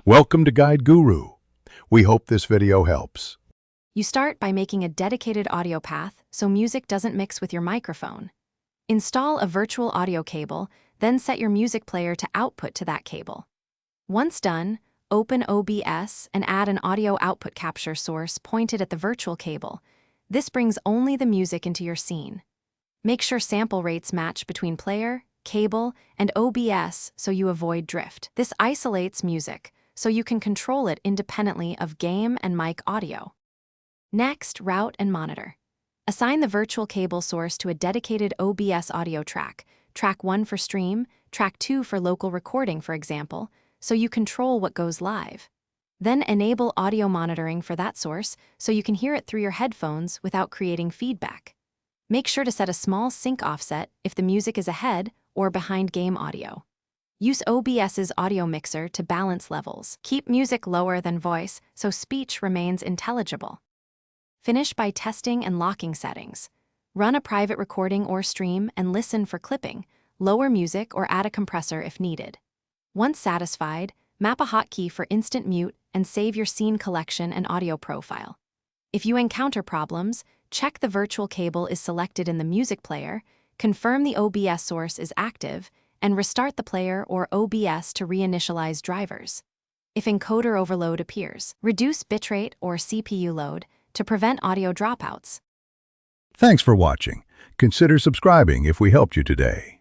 Welcome to Guide Guru. We hope this video helps. You start by making a dedicated audio path so music doesn't mix with your microphone. Install a virtual audio cable, then set your music player to output to that cable. Once done, open OBS and add an audio output capture source pointed at the virtual cable. This brings only the music into your scene. Make sure sample rates match between player, cable, and OBS so you avoid drift. This isolates music, so you can control it independently of game and mic audio. Next, route and monitor. Assign the virtual cable source to a dedicated OBS audio track, track 1 for stream, track 2 for local recording, for example, so you control what goes live. Then enable audio monitoring for that source so you can hear it through your headphones without creating feedback. Make sure to set a small sync offset if the music is ahead or behind game audio. Use OBS's audio mixer to balance levels. Keep music lower than voice so speech remains intelligible. Finish by testing and locking settings. Run a private recording or stream and listen for clipping, lower music or add a compressor if needed. Once satisfied, map a hotkey for instant mute and save your scene collection and audio profile. If you encounter problems, check the virtual cable is selected in the music player, confirm the OBS source is active, and restart the player or OBS to reinitialize drivers. If encoder overload appears, reduce bitrate or CPU load to prevent audio dropouts. Thanks for watching. Consider subscribing if we helped you today.